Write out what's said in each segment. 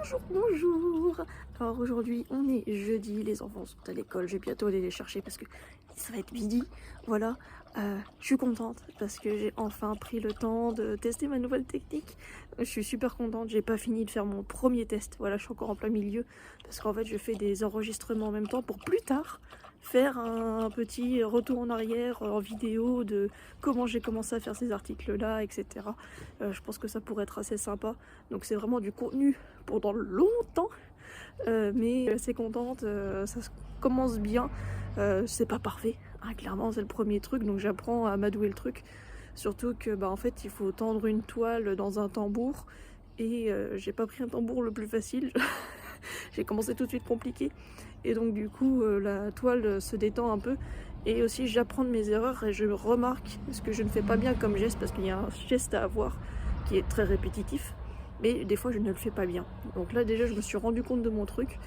Bonjour, bonjour. Alors aujourd'hui on est jeudi, les enfants sont à l'école, je vais bientôt aller les chercher parce que ça va être midi. Voilà, je suis contente parce que j'ai enfin pris le temps de tester ma nouvelle technique. Je suis super contente, j'ai pas fini de faire mon premier test. Voilà, je suis encore en plein milieu parce qu'en fait je fais des enregistrements en même temps pour plus tard faire un petit retour en arrière en vidéo de comment j'ai commencé à faire ces articles-là, etc. Je pense que ça pourrait être assez sympa. Donc c'est vraiment du contenu pendant longtemps, mais assez contente, ça commence bien. C'est pas parfait, hein, clairement c'est le premier truc, donc j'apprends à m'adouer le truc. Surtout que en fait il faut tendre une toile dans un tambour et j'ai pas pris un tambour le plus facile. J'ai commencé tout de suite compliqué et donc du coup la toile se détend un peu et aussi j'apprends de mes erreurs et je remarque ce que je ne fais pas bien comme geste parce qu'il y a un geste à avoir qui est très répétitif, mais des fois je ne le fais pas bien. Donc là déjà je me suis rendu compte de mon truc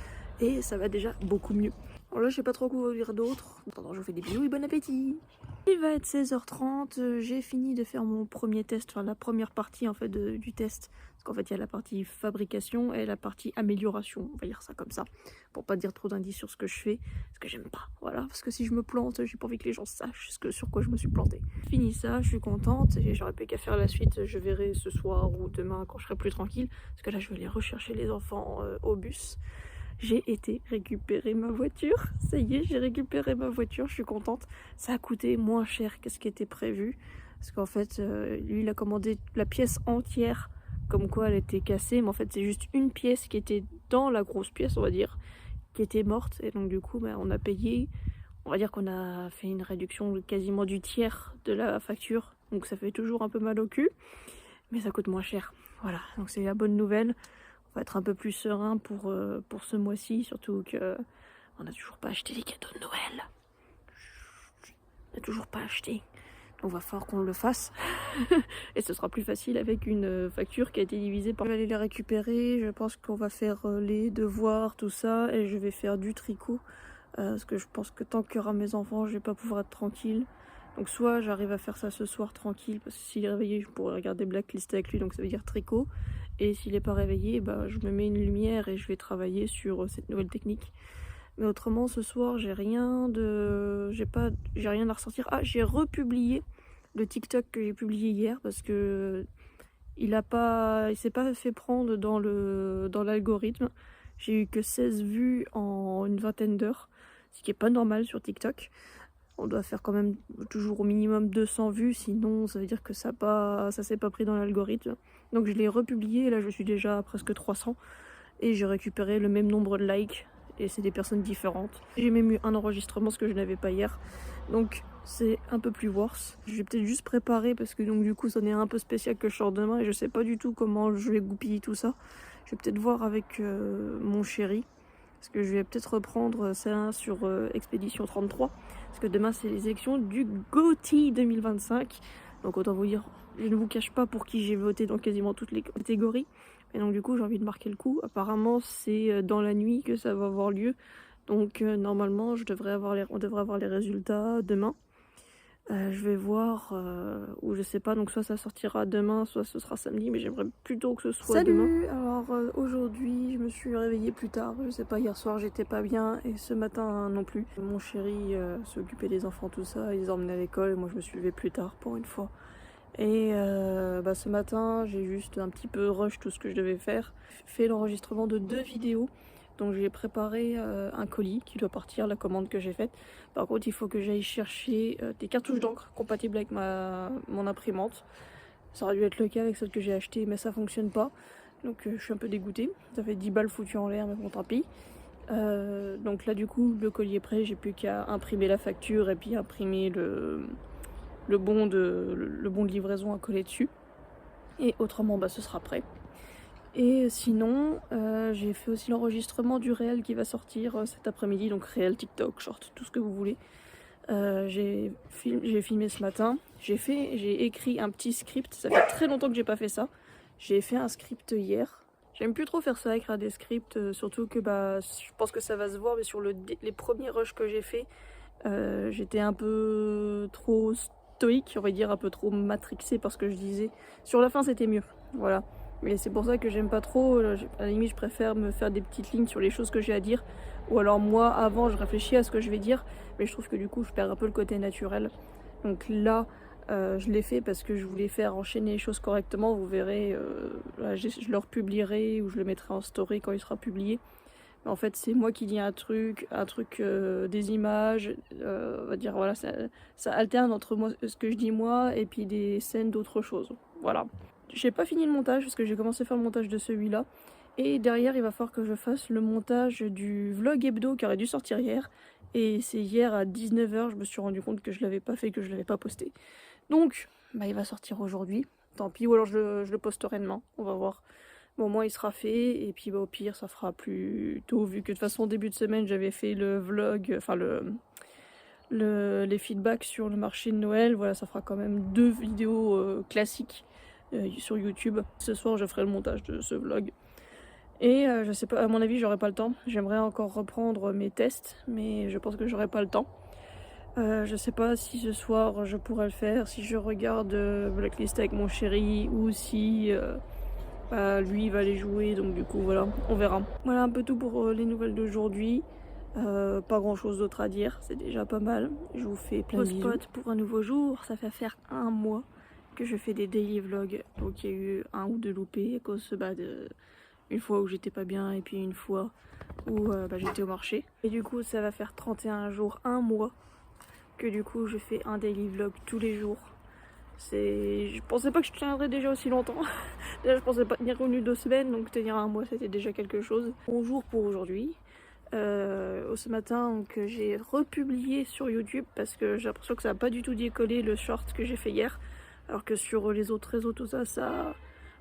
et ça va déjà beaucoup mieux. Alors là je sais pas trop quoi vous dire d'autre. Pendant je vous fais des bisous et bon appétit. Il va être 16h30, j'ai fini de faire mon premier test, enfin la première partie en fait du test. Parce qu'en fait il y a la partie fabrication et la partie amélioration, on va dire ça comme ça. Pour pas dire trop d'indices sur ce que je fais, parce que j'aime pas, voilà. Parce que si je me plante, j'ai pas envie que les gens sachent sur quoi je me suis plantée. Fini ça, je suis contente, et j'aurais plus qu'à faire la suite, je verrai ce soir ou demain quand je serai plus tranquille. Parce que là je vais aller rechercher les enfants au bus. J'ai été récupérer ma voiture. Ça y est, j'ai récupéré ma voiture, je suis contente. Ça a coûté moins cher que ce qui était prévu. Parce qu'en fait, lui, il a commandé la pièce entière, comme quoi elle était cassée. Mais en fait, c'est juste une pièce qui était dans la grosse pièce, on va dire, qui était morte. Et donc, du coup, on a payé. On va dire qu'on a fait une réduction de quasiment du tiers de la facture. Donc, ça fait toujours un peu mal au cul. Mais ça coûte moins cher. Voilà, donc c'est la bonne nouvelle. On va être un peu plus serein pour ce mois-ci, surtout que on n'a toujours pas acheté les cadeaux de Noël. On n'a toujours pas acheté. Donc va falloir qu'on le fasse. Et ce sera plus facile avec une facture qui a été divisée par... Je vais aller les récupérer, je pense qu'on va faire les devoirs, tout ça, et je vais faire du tricot. Parce que je pense que tant qu'il y aura mes enfants, je vais pas pouvoir être tranquille. Donc soit j'arrive à faire ça ce soir tranquille, parce que s'il est réveillé, je pourrais regarder Blacklist avec lui, donc ça veut dire tricot. Et s'il n'est pas réveillé, je me mets une lumière et je vais travailler sur cette nouvelle technique. Mais autrement, ce soir, j'ai rien à ressortir. Ah, j'ai republié le TikTok que j'ai publié hier parce que il s'est pas fait prendre dans l'algorithme. J'ai eu que 16 vues en une vingtaine d'heures, ce qui est pas normal sur TikTok. On doit faire quand même toujours au minimum 200 vues, sinon ça veut dire que ça s'est pas pris dans l'algorithme. Donc je l'ai republié, et là je suis déjà à presque 300 et j'ai récupéré le même nombre de likes et c'est des personnes différentes. J'ai même eu un enregistrement, ce que je n'avais pas hier, donc c'est un peu plus worse. Je vais peut-être juste préparer parce que donc du coup ça est un peu spécial que je sors demain et je sais pas du tout comment je vais goupiller tout ça. Je vais peut-être voir avec mon chéri. Parce que je vais peut-être reprendre ça sur Expédition 33. Parce que demain, c'est les élections du GOTY 2025. Donc autant vous dire, je ne vous cache pas pour qui j'ai voté dans quasiment toutes les catégories. Et donc du coup, j'ai envie de marquer le coup. Apparemment, c'est dans la nuit que ça va avoir lieu. Donc normalement, on devrait avoir les résultats demain. Je vais voir, ou je sais pas, donc soit ça sortira demain, soit ce sera samedi, mais j'aimerais plutôt que ce soit demain. Alors aujourd'hui je me suis réveillée plus tard, je sais pas, hier soir j'étais pas bien et ce matin non plus. Mon chéri s'occupait des enfants, tout ça, il les emmenait à l'école et moi je me suis levée plus tard pour une fois. Et ce matin j'ai juste un petit peu rush tout ce que je devais faire. J'ai fait l'enregistrement de 2 vidéos. Donc j'ai préparé un colis qui doit partir, la commande que j'ai faite. Par contre il faut que j'aille chercher des cartouches d'encre compatibles avec mon imprimante. Ça aurait dû être le cas avec celle que j'ai achetée mais ça fonctionne pas. Donc je suis un peu dégoûtée. Ça fait 10 balles foutues en l'air mais bon tant pis. Donc là du coup le colis est prêt, j'ai plus qu'à imprimer la facture et puis imprimer le bon de livraison à coller dessus. Et autrement ce sera prêt. Et sinon, j'ai fait aussi l'enregistrement du réel qui va sortir cet après-midi, donc réel, TikTok, short, tout ce que vous voulez. J'ai filmé ce matin, j'ai écrit un petit script, ça fait très longtemps que j'ai pas fait ça. J'ai fait un script hier. J'aime plus trop faire ça, écrire des scripts, surtout que je pense que ça va se voir, mais sur les premiers rushs que j'ai fait, j'étais un peu trop stoïque, on va dire, un peu trop matrixée par ce que je disais. Sur la fin, c'était mieux, voilà. Mais c'est pour ça que j'aime pas trop, à la limite je préfère me faire des petites lignes sur les choses que j'ai à dire. Ou alors moi avant je réfléchis à ce que je vais dire, mais je trouve que du coup je perds un peu le côté naturel. Donc là je l'ai fait parce que je voulais faire enchaîner les choses correctement, vous verrez, là, je le republierai ou je le mettrai en story quand il sera publié. En fait, c'est moi qui dis un truc, des images, on va dire, voilà, ça alterne entre moi, ce que je dis moi et puis des scènes d'autres choses. Voilà. J'ai pas fini le montage parce que j'ai commencé à faire le montage de celui-là. Et derrière, il va falloir que je fasse le montage du vlog hebdo qui aurait dû sortir hier. Et c'est hier à 19h, je me suis rendu compte que je l'avais pas fait, que je l'avais pas posté. Donc, bah, il va sortir aujourd'hui. Tant pis, ou alors je le posterai demain, on va voir. Bon, au moins il sera fait, et puis bah, au pire ça fera plus tôt, vu que de toute façon début de semaine j'avais fait le vlog, enfin les feedbacks sur le marché de Noël. Voilà, ça fera quand même 2 vidéos classiques sur YouTube. Ce soir je ferai le montage de ce vlog. Et je sais pas, à mon avis j'aurai pas le temps. J'aimerais encore reprendre mes tests, mais je pense que j'aurai pas le temps. Je sais pas si ce soir je pourrais le faire, si je regarde Blacklist avec mon chéri, ou si lui il va aller jouer, donc du coup voilà, on verra. Voilà un peu tout pour les nouvelles d'aujourd'hui. Pas grand chose d'autre à dire, c'est déjà pas mal. Je vous fais plein de bisous. Spot pour un nouveau jour, ça fait faire un mois que je fais des daily vlogs, donc il y a eu un ou deux loupés à cause de une fois où j'étais pas bien et puis une fois où j'étais au marché. Et du coup ça va faire 31 jours, un mois que du coup je fais un daily vlog tous les jours. Je pensais pas que je tiendrais déjà aussi longtemps. Déjà je pensais pas tenir une ou 2 semaines, donc tenir un mois c'était déjà quelque chose. Bonjour pour aujourd'hui. Ce matin donc j'ai republié sur YouTube parce que j'ai l'impression que ça n'a pas du tout décollé le short que j'ai fait hier. Alors que sur les autres réseaux tout ça, ça a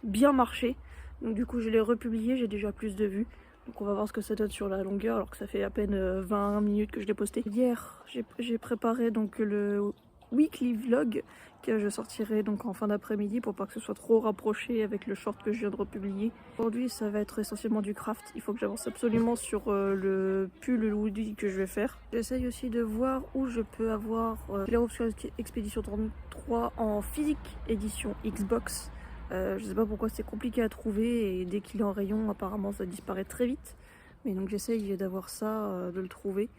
bien marché. Donc du coup je l'ai republié, j'ai déjà plus de vues. Donc on va voir ce que ça donne sur la longueur alors que ça fait à peine 20 minutes que je l'ai posté. Hier j'ai préparé donc le weekly vlog que je sortirai donc en fin d'après-midi pour pas que ce soit trop rapproché avec le short que je viens de republier. Aujourd'hui ça va être essentiellement du craft, il faut que j'avance absolument sur le pull Woody que je vais faire. J'essaye aussi de voir où je peux avoir l'Eruption Expedition 33 en physique édition Xbox. Je sais pas pourquoi c'est compliqué à trouver et dès qu'il est en rayon apparemment ça disparaît très vite. Mais donc j'essaye d'avoir ça, de le trouver.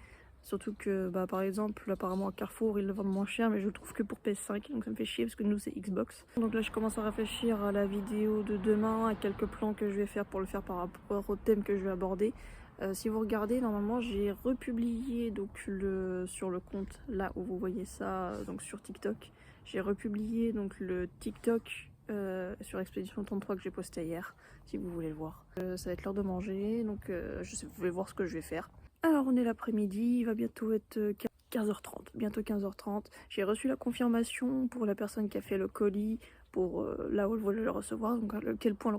Surtout que par exemple apparemment à Carrefour ils le vendent moins cher, mais je le trouve que pour PS5, donc ça me fait chier parce que nous c'est Xbox. Donc là je commence à réfléchir à la vidéo de demain, à quelques plans que je vais faire pour le faire par rapport au thème que je vais aborder. Si vous regardez, normalement j'ai republié donc sur le compte là où vous voyez ça, donc sur TikTok. J'ai republié donc le TikTok sur Expédition 33 que j'ai posté hier, si vous voulez le voir. Ça va être l'heure de manger, donc je sais, vous pouvez voir ce que je vais faire. Alors on est l'après-midi, il va bientôt être 15h30, bientôt 15h30. J'ai reçu la confirmation pour la personne qui a fait le colis, pour là où elle voulait le recevoir, donc à quel point le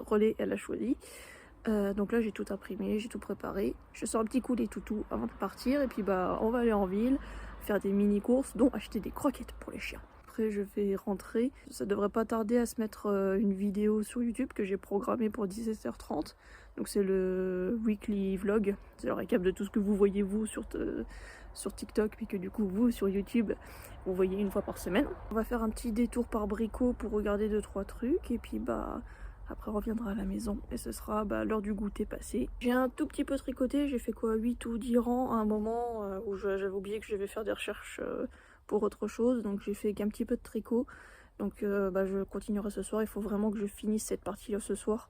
relais elle a choisi. Donc là j'ai tout imprimé, j'ai tout préparé. Je sors un petit coup des toutous avant de partir et puis on va aller en ville, faire des mini courses, dont acheter des croquettes pour les chiens. Après je vais rentrer, ça devrait pas tarder à se mettre une vidéo sur YouTube que j'ai programmée pour 17h30. Donc c'est le weekly vlog, c'est le récap de tout ce que vous voyez vous sur TikTok, puis que du coup vous sur YouTube vous voyez une fois par semaine. On va faire un petit détour par Brico pour regarder 2-3 trucs et puis après on reviendra à la maison et ce sera l'heure du goûter passé. J'ai un tout petit peu tricoté, j'ai fait quoi 8 ou 10 rangs à un moment où j'avais oublié que je devais faire des recherches pour autre chose, donc j'ai fait qu'un petit peu de tricot. Donc je continuerai ce soir, il faut vraiment que je finisse cette partie là ce soir.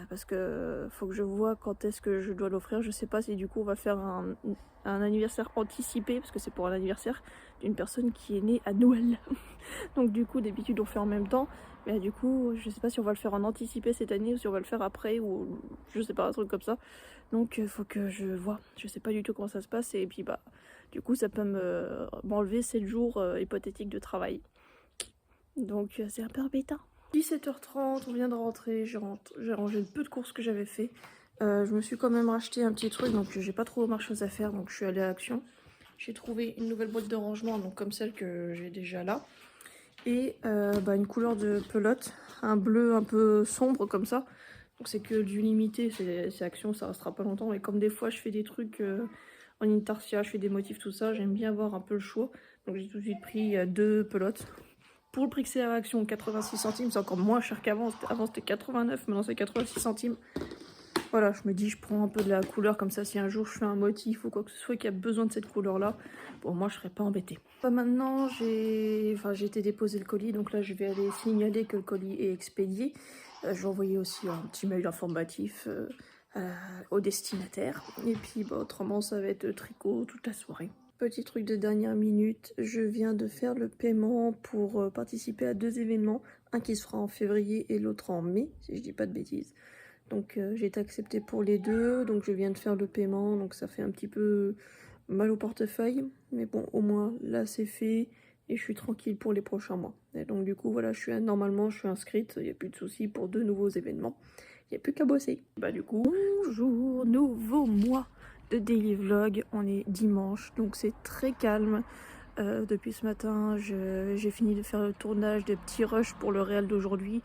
Parce que faut que je vois quand est-ce que je dois l'offrir. Je sais pas si du coup on va faire un anniversaire anticipé, parce que c'est pour un anniversaire d'une personne qui est née à Noël. Donc du coup d'habitude on fait en même temps, mais du coup je sais pas si on va le faire en anticipé cette année ou si on va le faire après, ou je sais pas, un truc comme ça. Donc faut que je vois, je sais pas du tout comment ça se passe, et puis du coup ça peut m'enlever 7 jours hypothétiques de travail. Donc c'est un peu embêtant. 17h30, on vient de rentrer, j'ai rangé le peu de courses que j'avais fait. Je me suis quand même racheté un petit truc, donc j'ai pas trop marché aux affaires, donc je suis allée à Action. J'ai trouvé une nouvelle boîte de rangement, donc comme celle que j'ai déjà là. Et une couleur de pelote, un bleu un peu sombre comme ça. Donc c'est que du limité, c'est Action, ça restera pas longtemps. Et comme des fois je fais des trucs en intarsia, je fais des motifs, tout ça, j'aime bien avoir un peu le choix. Donc j'ai tout de suite pris 2 pelotes pour le prix que c'est à Action, 86 centimes, c'est encore moins cher qu'avant. Avant c'était 89, maintenant c'est 86 centimes. Voilà, je me dis, je prends un peu de la couleur, comme ça si un jour je fais un motif ou quoi que ce soit qui a besoin de cette couleur-là, bon, moi je serais pas embêtée. Maintenant, j'ai été déposer le colis, donc là je vais aller signaler que le colis est expédié. Je vais envoyer aussi un petit mail informatif au destinataire. Et puis bah, autrement, ça va être tricot toute la soirée. Petit truc de dernière minute, je viens de faire le paiement pour participer à 2 événements, un qui se fera en février et l'autre en mai, si je dis pas de bêtises. Donc j'ai été acceptée pour les deux, donc je viens de faire le paiement, donc ça fait un petit peu mal au portefeuille. Mais bon, au moins là c'est fait et je suis tranquille pour les prochains mois. Et donc du coup voilà, normalement je suis inscrite, il n'y a plus de soucis pour 2 nouveaux événements. Il n'y a plus qu'à bosser. Bah du coup, bonjour, nouveau mois de daily vlog. On est dimanche, donc c'est très calme. Depuis ce matin, j'ai fini de faire le tournage des petits rushs pour le réel d'aujourd'hui.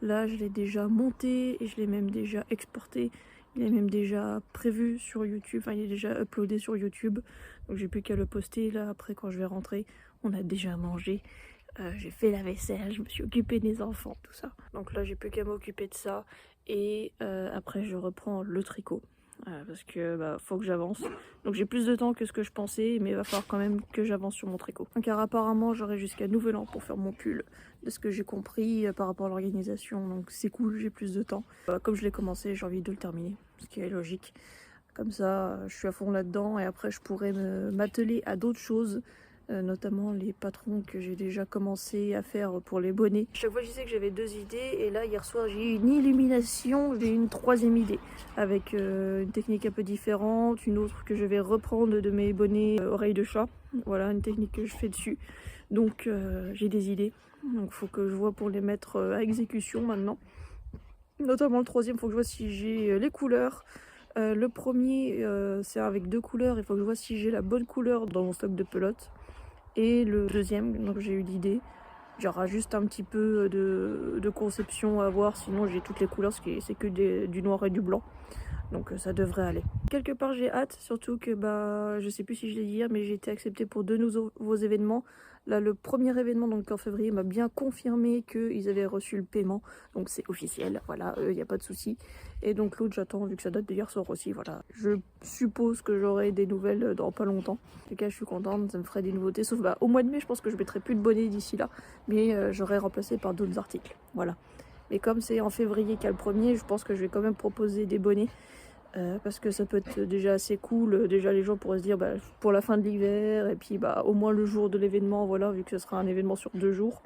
Là, je l'ai déjà monté et je l'ai même déjà exporté. Il est même déjà prévu sur YouTube, enfin il est déjà uploadé sur YouTube. Donc j'ai plus qu'à le poster. Là, après, quand je vais rentrer, on a déjà mangé. J'ai fait la vaisselle, je me suis occupée des enfants, tout ça. Donc là, j'ai plus qu'à m'occuper de ça. Et après, je reprends le tricot. Parce que bah, faut que j'avance. Donc j'ai plus de temps que ce que je pensais, mais il va falloir quand même que j'avance sur mon tricot. Car apparemment j'aurai jusqu'à Nouvel An pour faire mon pull, de ce que j'ai compris par rapport à l'organisation. Donc c'est cool, j'ai plus de temps. Comme je l'ai commencé, j'ai envie de le terminer, ce qui est logique. Comme ça, je suis à fond là-dedans et après je pourrais m'atteler à d'autres choses. Notamment les patrons que j'ai déjà commencé à faire pour les bonnets. Chaque fois je disais que j'avais 2 idées et là hier soir j'ai eu une illumination, j'ai eu une 3e idée avec une technique un peu différente, une autre que je vais reprendre de mes bonnets oreilles de chat. Voilà une technique que je fais dessus. Donc j'ai des idées, donc faut que je vois pour les mettre à exécution maintenant. Notamment le 3e, faut que je vois si j'ai les couleurs. Le premier c'est avec 2 couleurs, il faut que je vois si j'ai la bonne couleur dans mon stock de pelotes. Et le 2e, donc j'ai eu l'idée, il y aura juste un petit peu de conception à voir, sinon j'ai toutes les couleurs, c'est que du noir et du blanc. Donc ça devrait aller. Quelque part j'ai hâte, surtout que bah je sais plus si je l'ai dit hier, mais j'ai été acceptée pour 2 nouveaux événements. Là le premier événement donc en février m'a bien confirmé qu'ils avaient reçu le paiement, donc c'est officiel, voilà, il n'y a pas de souci. Et donc l'autre j'attends, vu que ça date d'hier soir aussi, voilà. Je suppose que j'aurai des nouvelles dans pas longtemps. En tout cas je suis contente, ça me ferait des nouveautés, sauf bah au mois de mai je pense que je mettrai plus de bonnets d'ici là, mais j'aurai remplacé par d'autres articles, voilà. Mais comme c'est en février qu'il y a le premier, je pense que je vais quand même proposer des bonnets. Parce que ça peut être déjà assez cool, déjà les gens pourraient se dire bah, pour la fin de l'hiver et puis bah, au moins le jour de l'événement, voilà, vu que ce sera un événement sur 2 jours,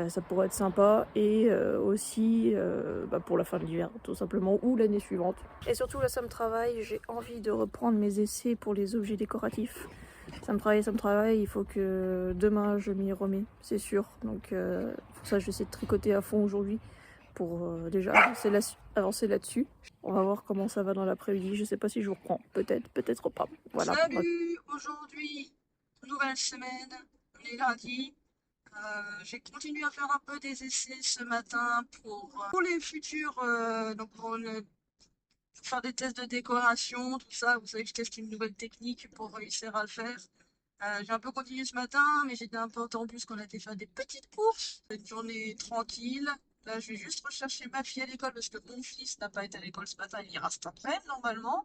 ça pourrait être sympa et aussi bah, pour la fin de l'hiver tout simplement ou l'année suivante. Et surtout là ça me travaille, j'ai envie de reprendre mes essais pour les objets décoratifs. Ça me travaille, il faut que demain je m'y remets, c'est sûr. Donc pour ça je vais essayer de tricoter à fond aujourd'hui pour déjà avancer là-dessus. On va voir comment ça va dans l'après-midi. Je sais pas si je vous reprends. Peut-être, peut-être pas. Voilà. Salut, aujourd'hui, nouvelle semaine, on est lundi. J'ai continué à faire un peu des essais ce matin pour les futurs, donc pour faire des tests de décoration, tout ça. Vous savez que je teste une nouvelle technique pour réussir à le faire. J'ai un peu continué ce matin, mais j'étais un peu en temps plus qu'on a été faire des petites courses. Une journée tranquille. Là, je vais juste rechercher ma fille à l'école parce que mon fils n'a pas été à l'école ce matin, il ira cet après, normalement.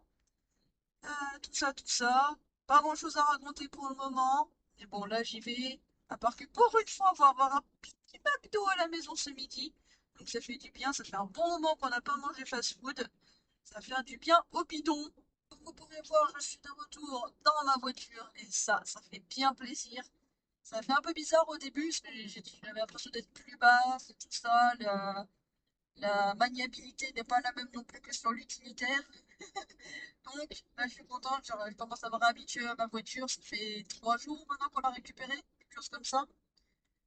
Tout ça. Pas grand chose à raconter pour le moment. Mais bon, là, j'y vais. À part que pour une fois, on va avoir un petit McDo à la maison ce midi. Donc ça fait du bien. Ça fait un bon moment qu'on n'a pas mangé fast-food. Ça fait du bien au bidon. Comme vous pouvez voir, je suis de retour dans ma voiture. Et ça fait bien plaisir. Ça fait un peu bizarre au début, parce que j'avais l'impression d'être plus basse et tout ça. La maniabilité n'est pas la même non plus que sur l'utilitaire. Donc, là, je suis contente, genre, je commence à me réhabituer à ma voiture. Ça fait 3 jours maintenant qu'on l'a récupérée, quelque chose comme ça.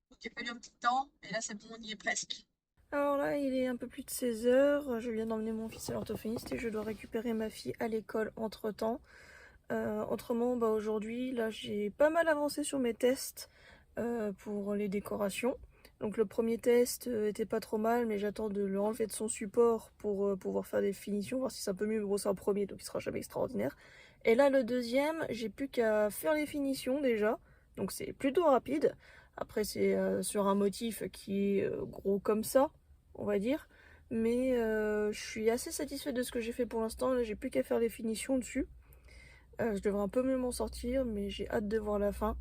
Donc, il a fallu un petit temps, et là, c'est bon, on y est presque. Alors là, il est un peu plus de 16 heures. Je viens d'emmener mon fils à l'orthophoniste et je dois récupérer ma fille à l'école entre-temps. Autrement, bah aujourd'hui, là, j'ai pas mal avancé sur mes tests pour les décorations. Donc le premier test était pas trop mal, mais j'attends de le enlever de son support pour pouvoir faire des finitions, voir si c'est un peu mieux. Mais bon, c'est un premier, donc il sera jamais extraordinaire. Et là, le deuxième, j'ai plus qu'à faire les finitions déjà. Donc c'est plutôt rapide. Après c'est sur un motif qui est gros comme ça, on va dire. Mais je suis assez satisfaite de ce que j'ai fait pour l'instant. Là j'ai plus qu'à faire les finitions dessus. Je devrais un peu mieux m'en sortir, mais j'ai hâte de voir la fin.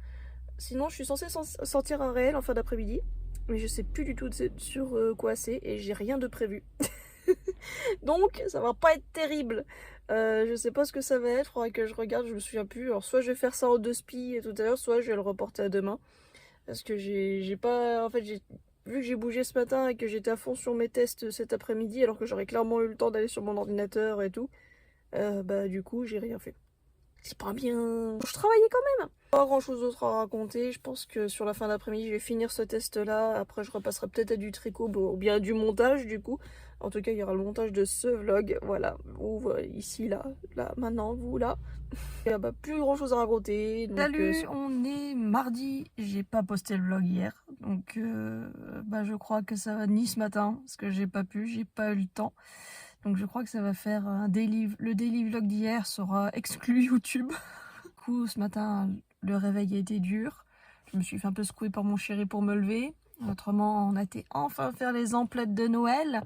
Sinon je suis censée sortir un réel en fin d'après-midi, mais je sais plus du tout sur quoi c'est et j'ai rien de prévu. Donc ça va pas être terrible. Je sais pas ce que ça va être, faudrait que je regarde, je me souviens plus. Alors soit je vais faire ça en 2 spi tout à l'heure, soit je vais le reporter à demain. Parce que j'ai pas. En fait, vu que j'ai bougé ce matin et que j'étais à fond sur mes tests cet après-midi, alors que j'aurais clairement eu le temps d'aller sur mon ordinateur et tout, bah du coup j'ai rien fait. C'est pas bien. Je travaillais quand même. Pas grand chose d'autre à raconter. Je pense que sur la fin d'après-midi, je vais finir ce test-là. Après, je repasserai peut-être à du tricot ou bien du montage du coup. En tout cas, il y aura le montage de ce vlog. Voilà. Vous, ici, là, maintenant, vous, là. Il n'y a plus grand chose à raconter. Donc, salut, on est mardi. J'ai pas posté le vlog hier. Donc, je crois que ça va ni ce matin. Parce que j'ai pas eu le temps. Donc je crois que ça va faire le daily vlog d'hier sera exclu YouTube. Du coup ce matin le réveil a été dur. Je me suis fait un peu secouer par mon chéri pour me lever. Autrement on a été enfin faire les emplettes de Noël.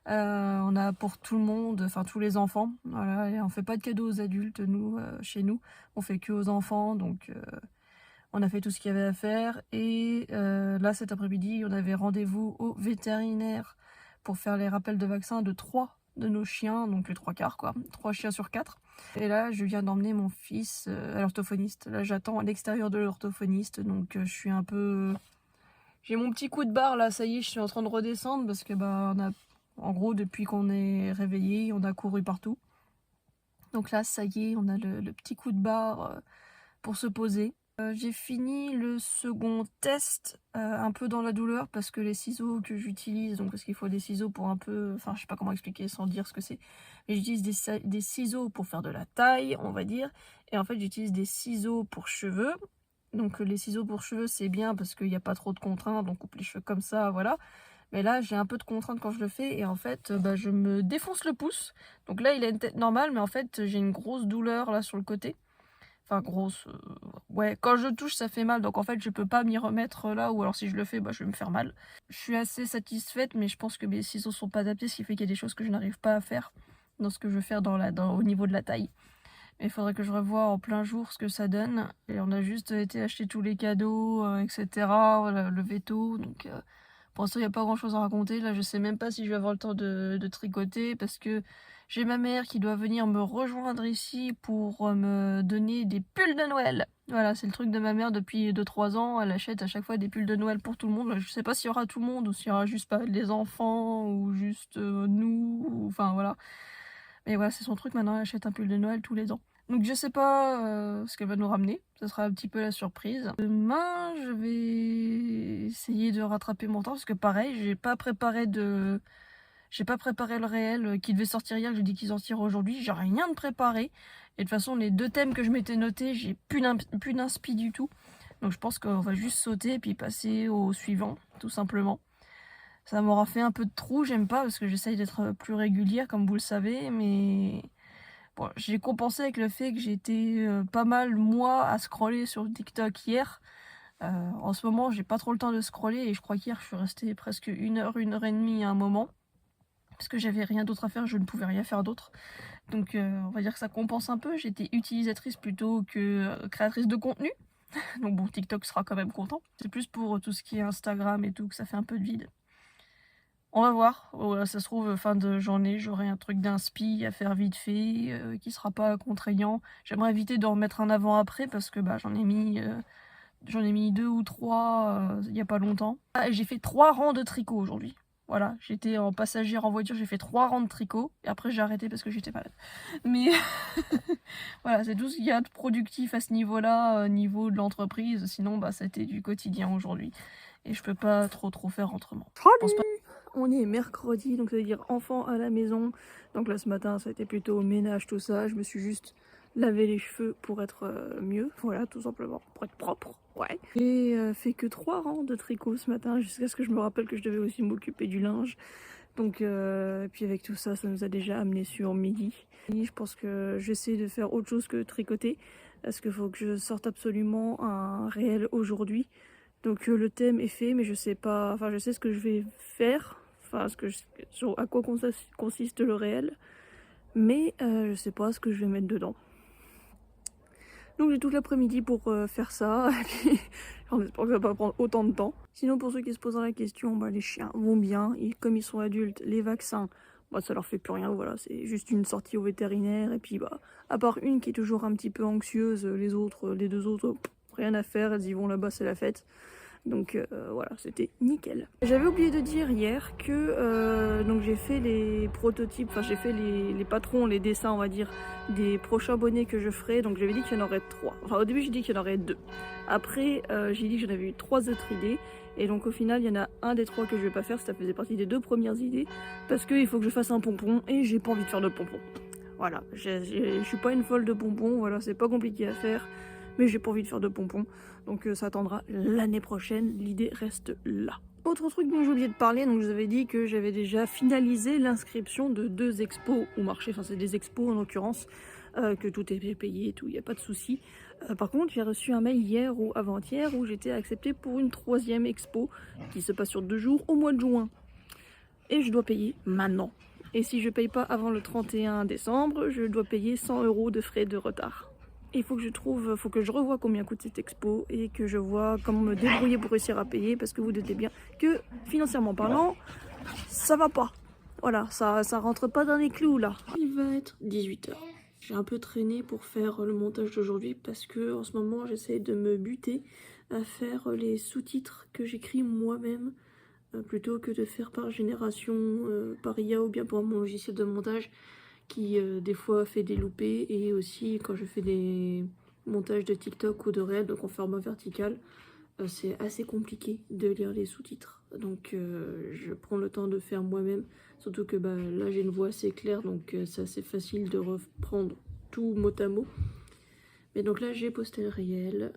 On a pour tout le monde, enfin tous les enfants. Voilà, et on fait pas de cadeaux aux adultes nous chez nous. On fait que aux enfants donc on a fait tout ce qu'il y avait à faire. Et là cet après-midi on avait rendez-vous au vétérinaire pour faire les rappels de vaccins de 3 de nos chiens, donc les 3/4 quoi, 3 chiens sur 4. Et là je viens d'emmener mon fils à l'orthophoniste. Là j'attends à l'extérieur de l'orthophoniste, donc je suis un peu... J'ai mon petit coup de barre là, ça y est, je suis en train de redescendre parce que on a... En gros depuis qu'on est réveillé, on a couru partout. Donc là ça y est, on a le petit coup de barre pour se poser. J'ai fini le second test un peu dans la douleur parce que les ciseaux que j'utilise, donc parce qu'il faut des ciseaux pour un peu, enfin je sais pas comment expliquer sans dire ce que c'est, mais j'utilise des ciseaux pour faire de la taille on va dire, et en fait j'utilise des ciseaux pour cheveux. Donc les ciseaux pour cheveux c'est bien parce qu'il n'y a pas trop de contraintes, on coupe les cheveux comme ça, voilà. Mais là j'ai un peu de contraintes quand je le fais et en fait je me défonce le pouce. Donc là il a une tête normale mais en fait j'ai une grosse douleur là sur le côté. Enfin grosse, ouais, quand je touche ça fait mal, donc en fait je peux pas m'y remettre là, ou alors si je le fais je vais me faire mal. Je suis assez satisfaite, mais je pense que mes ciseaux sont pas adaptés, ce qui fait qu'il y a des choses que je n'arrive pas à faire dans ce que je veux faire au niveau de la taille. Il faudrait que je revoie en plein jour ce que ça donne. Et on a juste été acheter tous les cadeaux, etc. Voilà, le veto, donc pour l'instant il n'y a pas grand chose à raconter. Là je sais même pas si je vais avoir le temps de tricoter parce que j'ai ma mère qui doit venir me rejoindre ici pour me donner des pulls de Noël. Voilà, c'est le truc de ma mère depuis 2-3 ans. Elle achète à chaque fois des pulls de Noël pour tout le monde. Je sais pas s'il y aura tout le monde ou s'il y aura juste pas les enfants ou juste nous. Enfin voilà. Mais voilà, c'est son truc maintenant. Elle achète un pull de Noël tous les ans. Donc je sais pas ce qu'elle va nous ramener. Ça sera un petit peu la surprise. Demain, je vais essayer de rattraper mon temps parce que pareil, j'ai pas préparé le réel qui devait sortir hier, j'ai dit qu'ils sortirent aujourd'hui, j'ai rien de préparé. Et de toute façon, les 2 thèmes que je m'étais notés, j'ai plus d'inspi du tout. Donc je pense qu'on va juste sauter et puis passer au suivant, tout simplement. Ça m'aura fait un peu de trou, j'aime pas parce que j'essaye d'être plus régulière comme vous le savez, mais bon, j'ai compensé avec le fait que j'étais pas mal moi à scroller sur TikTok hier. En ce moment, j'ai pas trop le temps de scroller et je crois qu'hier je suis restée presque 1 heure et demie à un moment. Parce que j'avais rien d'autre à faire, je ne pouvais rien faire d'autre. Donc on va dire que ça compense un peu. J'étais utilisatrice plutôt que créatrice de contenu. Donc bon, TikTok sera quand même content. C'est plus pour tout ce qui est Instagram et tout que ça fait un peu de vide. On va voir. Oh, ça se trouve, fin de journée, j'aurai un truc d'inspi à faire vite fait, qui sera pas contraignant. J'aimerais éviter d'en remettre un avant-après parce que j'en ai mis 2 ou 3 il y a pas longtemps. Ah, et j'ai fait 3 rangs de tricot aujourd'hui. Voilà, j'étais en passagère en voiture, j'ai fait 3 rangs de tricot. Et après j'ai arrêté parce que j'étais malade. Mais voilà, c'est tout ce qu'il y a de productif à ce niveau-là, au niveau de l'entreprise. Sinon, c'était du quotidien aujourd'hui. Et je peux pas trop faire autrement. On est mercredi, donc ça veut dire enfant à la maison. Donc là ce matin ça a été plutôt ménage, tout ça. Je me suis juste lavé les cheveux pour être mieux, voilà, tout simplement, pour être propre, ouais. J'ai fait que 3 rangs de tricot ce matin, jusqu'à ce que je me rappelle que je devais aussi m'occuper du linge. Donc puis avec tout ça, ça nous a déjà amené sur midi. Et je pense que j'essaie de faire autre chose que tricoter, parce qu'il faut que je sorte absolument un réel aujourd'hui. Donc le thème est fait, mais je sais pas, enfin je sais ce que je vais faire, enfin à quoi consiste le réel, mais je sais pas ce que je vais mettre dedans. Donc j'ai toute l'après-midi pour faire ça, et puis en espérant que ça va pas prendre autant de temps. Sinon pour ceux qui se posent la question, bah, les chiens vont bien, et comme ils sont adultes, les vaccins, bah, ça leur fait plus rien, voilà, c'est juste une sortie au vétérinaire, et puis bah, à part une qui est toujours un petit peu anxieuse, les deux autres, rien à faire, elles y vont là-bas, c'est la fête. Donc voilà, c'était nickel. J'avais oublié de dire hier que donc j'ai fait les prototypes, enfin j'ai fait les patrons, les dessins on va dire, des prochains bonnets que je ferai. Donc j'avais dit qu'il y en aurait 3. Enfin au début j'ai dit qu'il y en aurait 2. Après j'ai dit que j'en avais eu 3 autres idées. Et donc au final il y en a un des 3 que je vais pas faire, ça faisait partie des 2 premières idées. Parce qu'il faut que je fasse un pompon et j'ai pas envie de faire de pompon. Voilà, je suis pas une folle de pompons, voilà, c'est pas compliqué à faire. Mais j'ai pas envie de faire de pompons, donc ça attendra l'année prochaine, l'idée reste là. Autre truc dont j'ai oublié de parler, donc je vous avais dit que j'avais déjà finalisé l'inscription de 2 expos au marché, enfin c'est des expos en l'occurrence, que tout est payé et tout, il n'y a pas de souci. Par contre j'ai reçu un mail hier ou avant-hier où j'étais acceptée pour une 3e expo qui se passe sur 2 jours au mois de juin. Et je dois payer maintenant. Et si je paye pas avant le 31 décembre, je dois payer 100 € de frais de retard. Il faut que je revoie combien coûte cette expo et que je vois comment me débrouiller pour réussir à payer parce que vous doutez bien que financièrement parlant, ça va pas. Voilà, ça rentre pas dans les clous là. Il va être 18 h. J'ai un peu traîné pour faire le montage d'aujourd'hui parce que en ce moment j'essaie de me buter à faire les sous-titres que j'écris moi-même plutôt que de faire par génération, par IA ou bien pour mon logiciel de montage qui des fois fait des loupés, et aussi quand je fais des montages de TikTok ou de réel, donc en format vertical, c'est assez compliqué de lire les sous-titres. Donc je prends le temps de faire moi-même, surtout que bah, là j'ai une voix assez claire, donc c'est assez facile de reprendre tout mot à mot. Mais donc là j'ai posté le réel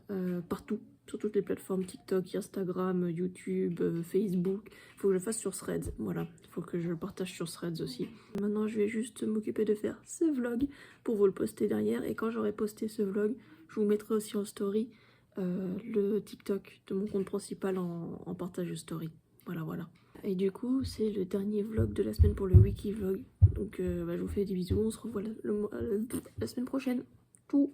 partout, sur toutes les plateformes TikTok, Instagram, YouTube, Facebook. Il faut que je le fasse sur Threads, voilà. Il faut que je le partage sur Threads aussi. Maintenant je vais juste m'occuper de faire ce vlog pour vous le poster derrière. Et quand j'aurai posté ce vlog, je vous mettrai aussi en story le TikTok de mon compte principal en partage de story. Voilà, voilà. Et du coup, c'est le dernier vlog de la semaine pour le wiki vlog. Donc bah, je vous fais des bisous, on se revoit la semaine prochaine. Tout.